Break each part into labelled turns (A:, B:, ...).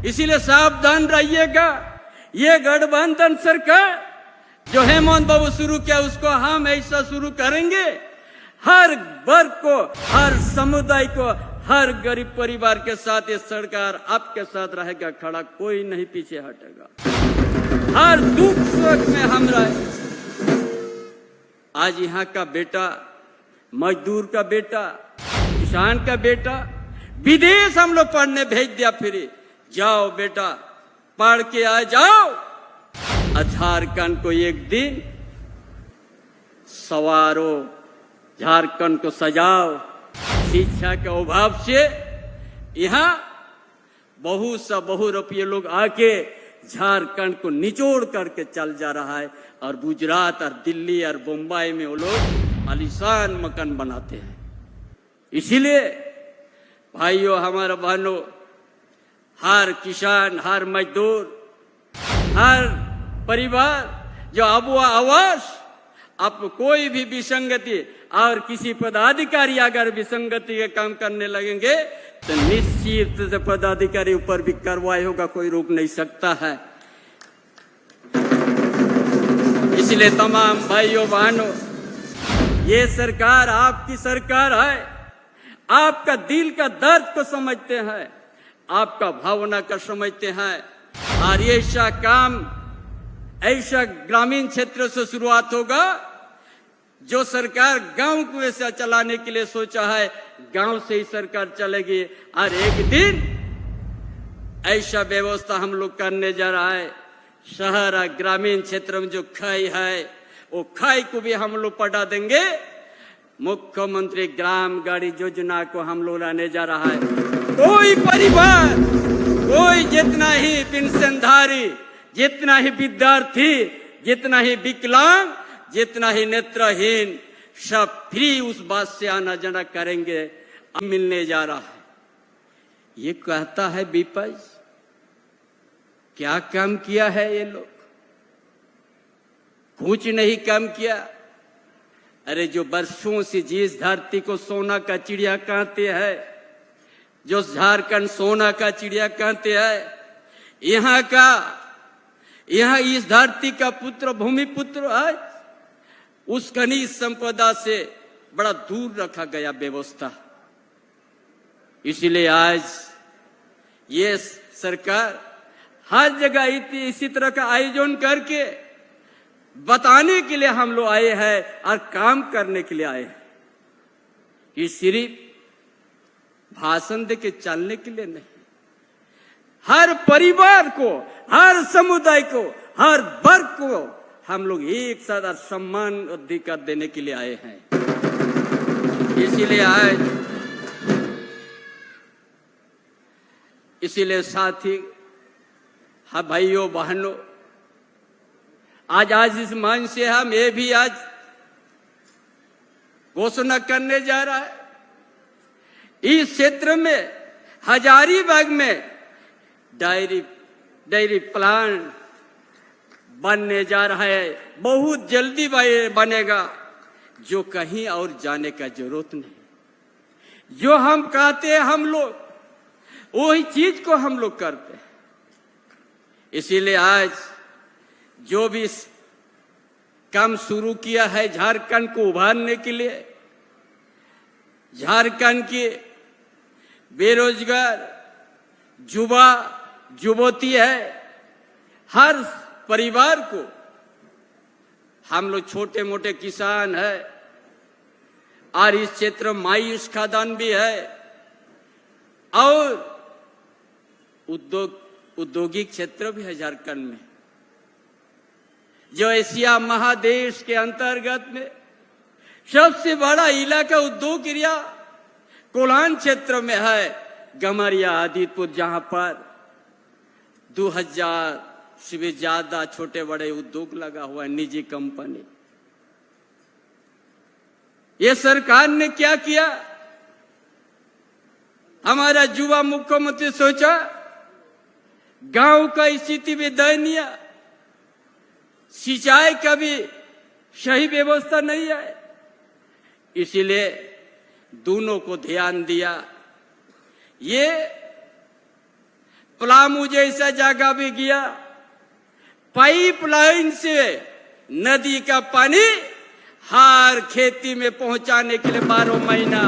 A: इसीलिए सावधान रहिएगा। ये गठबंधन सरकार जो हेमंत बाबू शुरू किया उसको हम ऐसा शुरू करेंगे। हर वर्ग को, हर समुदाय को, हर गरीब परिवार के साथ ये सरकार आपके साथ रहेगा खड़ा, कोई नहीं पीछे हटेगा। हर दुख सुख में हम रहे। आज यहाँ का बेटा, मजदूर का बेटा, किसान का बेटा विदेश हम लोग पढ़ने भेज दिया। फिर जाओ बेटा पढ़ के आ जाओ। झारखंड को एक दिन सवारो, झारखंड को सजाओ। शिक्षा के अभाव से यहाँ बहु रुपये लोग आके झारखंड को निचोड़ करके चल जा रहा है। और गुजरात और दिल्ली और मुंबई में वो लोग आलीशान मकान बनाते हैं। इसीलिए भाइयों, हमारा बहनों, हर किसान, हर मजदूर, हर परिवार जो अबुआ आवास, आप कोई भी विसंगति और किसी पदाधिकारी अगर विसंगति के काम करने लगेंगे तो निश्चित से पदाधिकारी ऊपर भी कार्रवाई होगा, कोई रोक नहीं सकता है। इसलिए तमाम भाइयों बहनों, ये सरकार आपकी सरकार है। आपका दिल का दर्द को समझते हैं, आपका भावना का समझते हैं। और ऐसा काम ऐसा ग्रामीण क्षेत्र से शुरुआत होगा। जो सरकार गांव को ऐसा चलाने के लिए सोचा है, गांव से ही सरकार चलेगी। और एक दिन ऐसा व्यवस्था हम लोग करने जा रहा है। शहर और ग्रामीण क्षेत्र में जो खाई है, वो खाई को भी हम लोग पटा देंगे। मुख्यमंत्री ग्राम गाड़ी योजना को हम लोग लाने जा रहा है। कोई परिवार, कोई जितना ही पेंशनधारी, जितना ही विद्यार्थी, जितना ही विकलांग, जितना ही नेत्रहीन, सब फ्री उस बात से आना जाना करेंगे। मिलने जा रहा है। ये कहता है विपक्ष, क्या काम किया है ये लोग? कुछ नहीं काम किया। अरे जो वर्षों से जिस धरती को सोना का चिड़िया कहते हैं, जो झारखंड सोना का चिड़िया कहते हैं, यहाँ इस धरती का पुत्र, भूमि पुत्र है, उस खनिज संपदा से बड़ा दूर रखा गया व्यवस्था। इसलिए आज ये सरकार हर जगह इसी तरह का आयोजन करके बताने के लिए हम लोग आए हैं और काम करने के लिए आए हैं। ये सिर्फ भाषण दे के चलने के लिए नहीं, हर परिवार को, हर समुदाय को, हर वर्ग को हम लोग एक साथ और सम्मान अधिकार देने के लिए आए हैं। इसीलिए साथी, हाँ भाइयों बहनों, आज इस मंच से हम ये भी आज घोषणा करने जा रहा है। इस क्षेत्र में हजारीबाग में डेयरी प्लांट बनने जा रहा है। बहुत जल्दी बनेगा, जो कहीं और जाने का जरूरत नहीं। जो हम कहते हैं हम लोग, वही चीज को हम लोग करते हैं। इसीलिए आज जो भी काम शुरू किया है झारखंड को उभारने के लिए, झारखंड के बेरोजगार युवा युवती है, हर परिवार को, हम लोग छोटे मोटे किसान है, और इस क्षेत्र में मायूस खादान भी है, और औद्योगिक क्षेत्र भी है झारखंड में, जो एशिया महादेश के अंतर्गत में सबसे बड़ा इलाका उद्योग एरिया कोल्हान क्षेत्र में है। गमरिया, आदितपुर, जहां पर 2000 से भी ज्यादा छोटे बड़े उद्योग लगा हुआ है, निजी कंपनी। ये सरकार ने क्या किया? हमारा युवा मुख्यमंत्री सोचा गांव का स्थिति भी दयनीय, सिंचाई का भी सही व्यवस्था नहीं है, इसीलिए दोनों को ध्यान दिया। ये पलामू जैसा जगह भी गया, पाइपलाइन से नदी का पानी हर खेती में पहुंचाने के लिए 12 महीना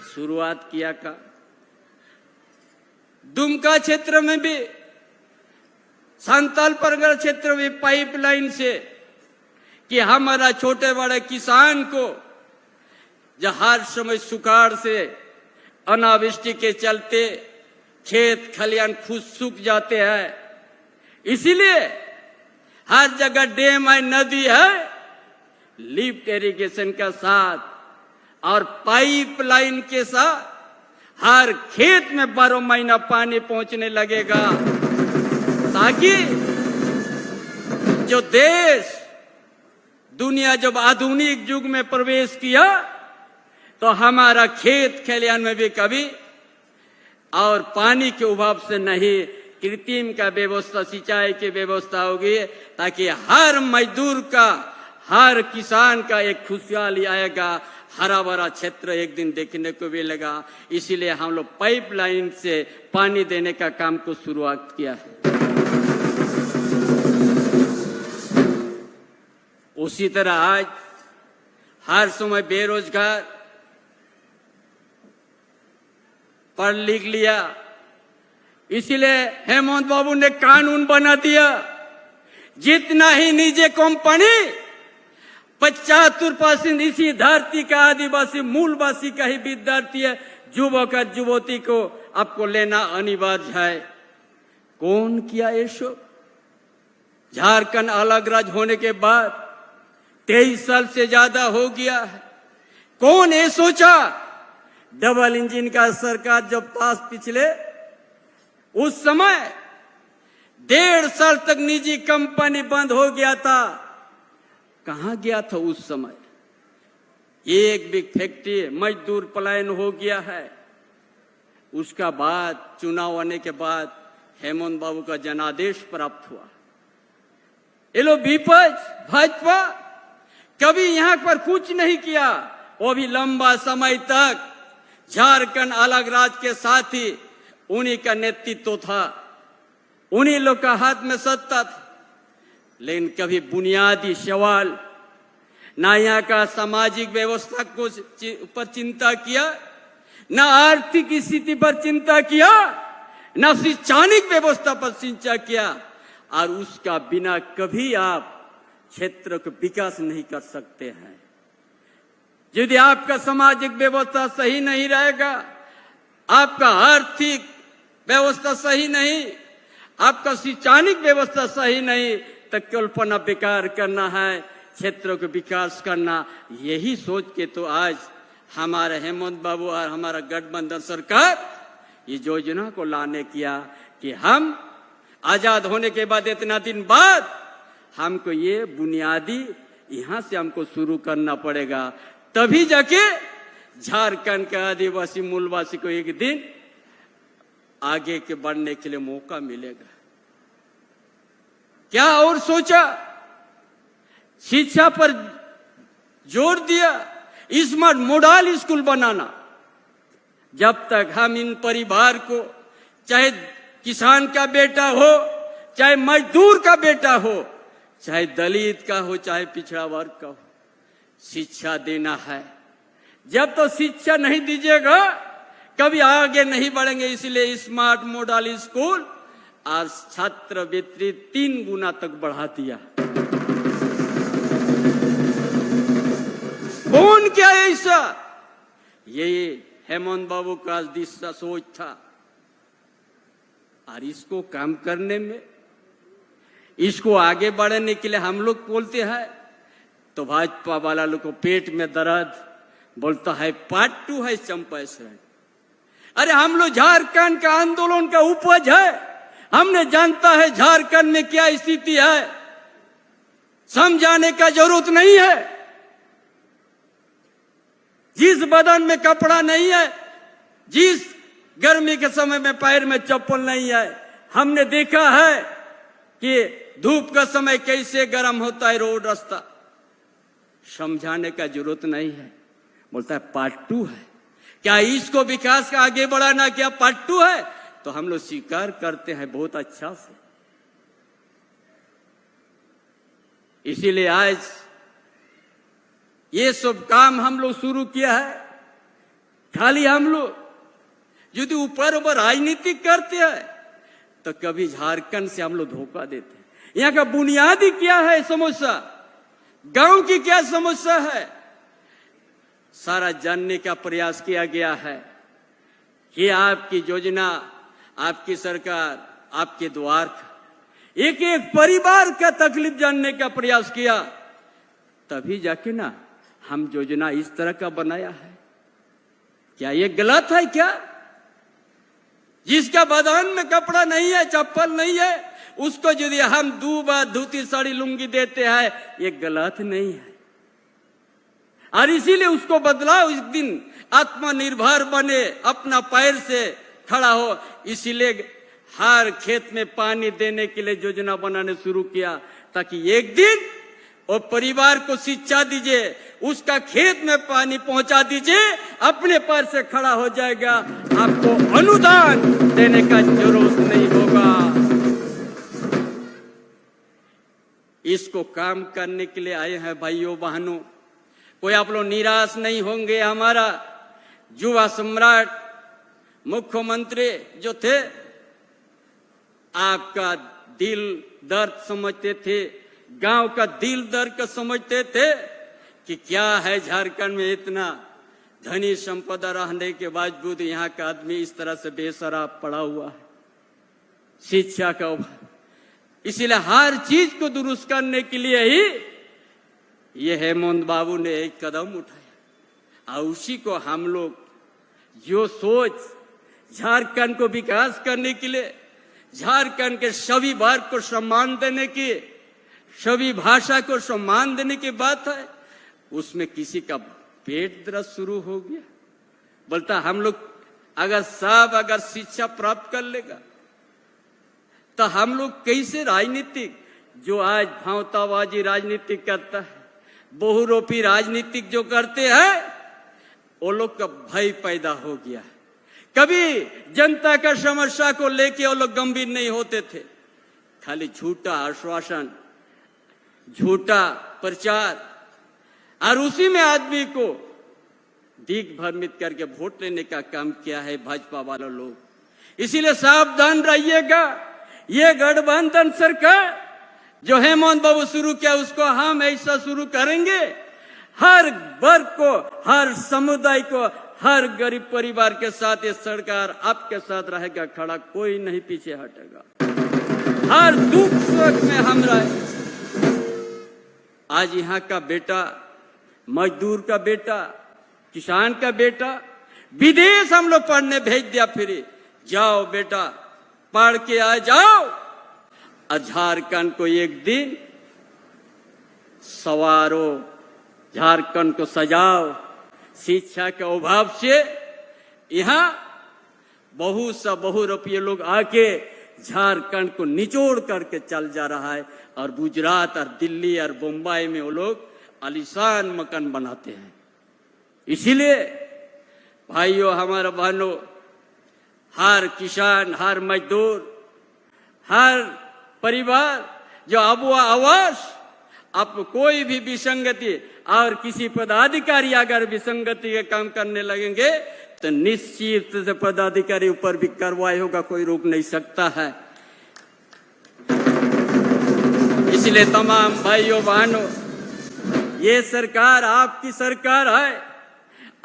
A: शुरुआत किया का। दुमका क्षेत्र में भी, संताल परगना क्षेत्र में पाइपलाइन से कि हमारा छोटे बड़े किसान को जब हर समय सुखाड़ से अनावृष्टि के चलते खेत खलियान खुद सूख जाते हैं, इसीलिए हर जगह डैम है, नदी है, लिफ्ट इरिगेशन का साथ और पाइपलाइन के साथ हर खेत में 12 महीना पानी पहुंचने लगेगा, ताकि जो देश दुनिया जब आधुनिक युग में प्रवेश किया तो हमारा खेत खलियान में भी कभी और पानी के अभाव से नहीं, कृत्रिम का व्यवस्था, सिंचाई की व्यवस्था होगी, ताकि हर मजदूर का, हर किसान का एक खुशहाली आएगा, हरा भरा क्षेत्र एक दिन देखने को मिलेगा। इसीलिए हम लोग पाइपलाइन से पानी देने का काम को शुरुआत किया है। उसी तरह आज हर समय बेरोजगार पढ़ लिख लिया, इसीलिए हेमंत बाबू ने कानून बना दिया, जितना ही निजी कंपनी 75% इसी धरती का आदिवासी मूलवासी का ही विद्यार्थी है, युवक और युवती को आपको लेना अनिवार्य है। कौन किया ये सब? झारखंड अलग राज्य होने के बाद 23 साल से ज्यादा हो गया है। कौन ये सोचा? डबल इंजन का सरकार जब पास पिछले, उस समय 1.5 साल तक निजी कंपनी बंद हो गया था। कहां गया था उस समय? एक भी फैक्ट्री, मजदूर पलायन हो गया है। उसका बाद चुनाव आने के बाद हेमंत बाबू का जनादेश प्राप्त हुआ। ये लोग विपक्ष भाजपा कभी यहां पर कुछ नहीं किया, वो भी लंबा समय तक झारखंड अलग राज्य के साथ ही उन्हीं का नेतृत्व था, उन्हीं लोग का हाथ में सत्ता था। लेकिन कभी बुनियादी सवाल ना यहाँ का सामाजिक व्यवस्था को पर चिंता किया, ना आर्थिक स्थिति पर चिंता किया, ना शैक्षणिक व्यवस्था पर चिंता किया, और उसका बिना कभी आप क्षेत्र को विकास नहीं कर सकते हैं। यदि आपका सामाजिक व्यवस्था सही नहीं रहेगा, आपका आर्थिक व्यवस्था सही नहीं, आपका शैक्षणिक व्यवस्था सही नहीं, तो कल्पना बेकार करना है, क्षेत्रों को विकास करना। यही सोच के तो आज हमारे हेमंत बाबू और हमारा गठबंधन सरकार ये योजना को लाने किया कि हम आजाद होने के बाद इतना दिन बाद हमको ये बुनियादी यहां से हमको शुरू करना पड़ेगा, तभी जाके झारखंड के आदिवासी मूलवासी को एक दिन आगे के बढ़ने के लिए मौका मिलेगा। क्या और सोचा? शिक्षा पर जोर दिया, स्मार्ट मॉडल स्कूल बनाना। जब तक हम इन परिवार को, चाहे किसान का बेटा हो, चाहे मजदूर का बेटा हो, चाहे दलित का हो, चाहे पिछड़ा वर्ग का हो, शिक्षा देना है। जब तो शिक्षा नहीं दीजिएगा कभी आगे नहीं बढ़ेंगे। इसलिए स्मार्ट मॉडल स्कूल और छात्रवृत्ति 3 गुना तक बढ़ा दिया। कौन क्या ऐसा? यही हेमंत बाबू का दिशा सोच था, और इसको काम करने में, इसको आगे बढ़ने के लिए हम लोग बोलते हैं तो भाजपा वाला लोग को पेट में दर्द, बोलता है पार्ट 2 है चंपारण। अरे हम लोग झारखंड का आंदोलन का उपज है, हमने जानता है झारखंड में क्या स्थिति है, समझाने का जरूरत नहीं है। जिस बदन में कपड़ा नहीं है, जिस गर्मी के समय में पैर में चप्पल नहीं है, हमने देखा है कि धूप का समय कैसे गर्म होता है रोड रास्ता, समझाने का जरूरत नहीं है। बोलता है पार्ट 2 है। क्या इसको विकास का आगे बढ़ाना क्या पार्ट 2 है? तो हम लोग स्वीकार करते हैं बहुत अच्छा से। इसीलिए आज ये सब काम हम लोग शुरू किया है। खाली हम लोग यदि ऊपर ऊपर राजनीति करते हैं तो कभी झारखंड से हम लोग धोखा देते हैं। यहाँ का बुनियादी क्या है समस्या, गांव की क्या समस्या है, सारा जानने का प्रयास किया गया है कि आपकी योजना, आपकी सरकार, आपके द्वार एक एक परिवार का तकलीफ जानने का प्रयास किया, तभी जाके ना हम योजना इस तरह का बनाया है। क्या ये गलत है क्या? जिसका बदन में कपड़ा नहीं है, चप्पल नहीं है, उसको यदि हम 2 बार धोती साड़ी लुंगी देते हैं, ये गलत नहीं है। और इसीलिए उसको बदलाव, इस दिन आत्मनिर्भर बने, अपना पैर से खड़ा हो। इसीलिए हर खेत में पानी देने के लिए योजना बनाने शुरू किया, ताकि एक दिन वो परिवार को शिक्षा दीजिए, उसका खेत में पानी पहुंचा दीजिए, अपने पैर से खड़ा हो जाएगा, आपको अनुदान देने का जरूरत नहीं होगा। इसको काम करने के लिए आए हैं भाइयों बहनों। कोई आप लोग निराश नहीं होंगे। हमारा युवा सम्राट मुख्यमंत्री जो थे, आपका दिल दर्द समझते थे, गांव का दिल दर्द को समझते थे कि क्या है झारखंड में इतना धनी संपदा रहने के बावजूद यहाँ का आदमी इस तरह से बेसराब पड़ा हुआ है, शिक्षा का अभाव। इसीलिए हर चीज को दुरुस्त करने के लिए ही ये हेमंत बाबू ने एक कदम उठाया, और उसी को हम लोग जो सोच झारखंड को विकास करने के लिए, झारखंड के सभी वर्ग को सम्मान देने की, सभी भाषा को सम्मान देने की बात है, उसमें किसी का पेट दर्द शुरू हो गया। बोलता हम लोग अगर शिक्षा प्राप्त कर लेगा तो हम लोग कैसे राजनीतिक, जो आज भावताबाजी राजनीतिक करता है, बहुरूपी राजनीतिक जो करते हैं, वो लोग का भय पैदा हो गया। कभी जनता का समस्या को लेके वो लोग गंभीर नहीं होते थे, खाली झूठा आश्वासन, झूठा प्रचार, और उसी में आदमी को दिग्भ्रमित करके वोट लेने का काम किया है भाजपा वाले लोग। इसीलिए सावधान रहिएगा। ये गठबंधन सरकार जो हेमंत बाबू शुरू किया, उसको हम ऐसा शुरू करेंगे, हर वर्ग को, हर समुदाय को, हर गरीब परिवार के साथ ये सरकार आपके साथ रहेगा खड़ा, कोई नहीं पीछे हटेगा। हर दुख सुख में हम रहे। आज यहाँ का बेटा, मजदूर का बेटा, किसान का बेटा विदेश हम लोग पढ़ने भेज दिया, फिर जाओ बेटा पढ़ के आ जाओ, और झारखंड को एक दिन सवारो, झारखंड को सजाओ। शिक्षा के अभाव से यहाँ बहुरूपीय लोग आके झारखंड को निचोड़ करके चल जा रहा है, और गुजरात और दिल्ली और बम्बई में वो लोग आलीशान मकान बनाते हैं। इसीलिए भाइयों, हमारे बहनों, हर किसान, हर मजदूर, हर परिवार जो आवास, आप कोई भी विसंगति और किसी पदाधिकारी अगर विसंगति का काम करने लगेंगे तो निश्चित से पदाधिकारी ऊपर भी कार्रवाई होगा, कोई रोक नहीं सकता है। इसलिए तमाम भाइयों बहनों, ये सरकार आपकी सरकार है,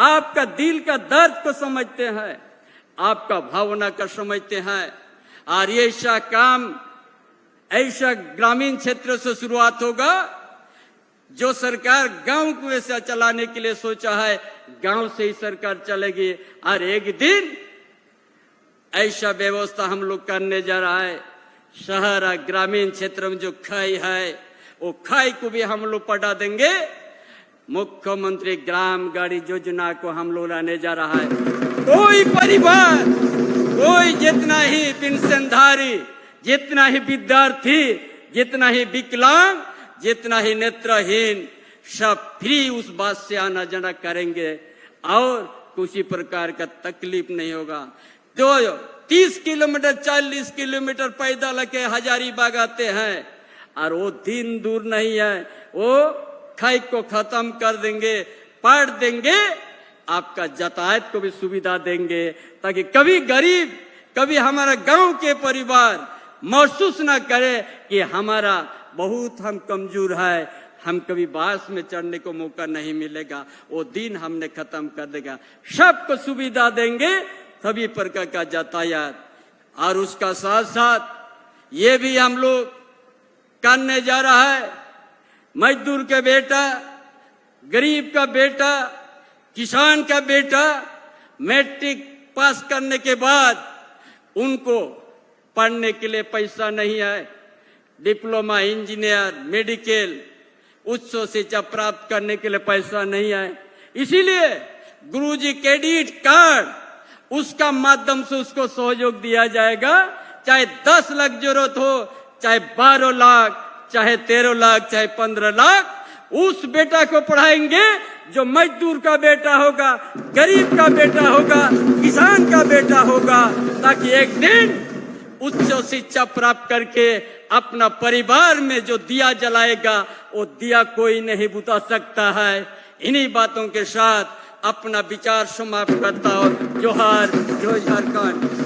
A: आपका दिल का दर्द को समझते हैं, आपका भावना का समझते हैं, और ये ऐसा काम ऐसा ग्रामीण क्षेत्र से शुरुआत होगा जो सरकार गांव को ऐसा चलाने के लिए सोचा है, गांव से ही सरकार चलेगी। और एक दिन ऐसा व्यवस्था हम लोग करने जा रहा है, शहर और ग्रामीण क्षेत्र में जो खाई है, वो खाई को भी हम लोग पटा देंगे। मुख्यमंत्री ग्राम गाड़ी योजना को हम लोग लाने जा रहा है। कोई परिवार, कोई जितना ही पेंशनधारी, जितना ही विद्यार्थी, जितना ही विकलांग, जितना ही नेत्रहीन, सब फ्री उस बस से आना जाना करेंगे, और आपको उसी प्रकार का तकलीफ नहीं होगा। जो 30 किलोमीटर 40 किलोमीटर पैदल के हजारीबाग आते हैं, और वो दिन दूर नहीं है, वो खाई को खत्म कर देंगे, पाट देंगे, आपका यातायात को भी सुविधा देंगे, ताकि कभी गरीब, कभी हमारा गांव के परिवार महसूस ना करे कि हमारा बहुत हम कमजोर है, हम कभी बास में चढ़ने को मौका नहीं मिलेगा। वो दिन हमने खत्म कर देगा। सबको सुविधा देंगे, सभी प्रकार का यातायात, और उसका साथ साथ ये भी हम लोग करने जा रहा है। मजदूर का बेटा, गरीब का बेटा, किसान का बेटा मैट्रिक पास करने के बाद उनको पढ़ने के लिए पैसा नहीं है, डिप्लोमा, इंजीनियर, मेडिकल, उच्च शिक्षा प्राप्त करने के लिए पैसा नहीं है, इसीलिए गुरुजी क्रेडिट कार्ड, उसका माध्यम से उसको सहयोग दिया जाएगा। चाहे 10 लाख जरूरत हो, चाहे 12 लाख, चाहे 13 लाख, चाहे 15 लाख, उस बेटा को पढ़ाएंगे जो मजदूर का बेटा होगा, गरीब का बेटा होगा, किसान का बेटा होगा, ताकि एक दिन उच्च शिक्षा प्राप्त करके अपना परिवार में जो दिया जलाएगा, वो दिया कोई नहीं बुझा सकता है। इन्हीं बातों के साथ अपना विचार समाप्त करता हूं। जोहार, जय झारखंड।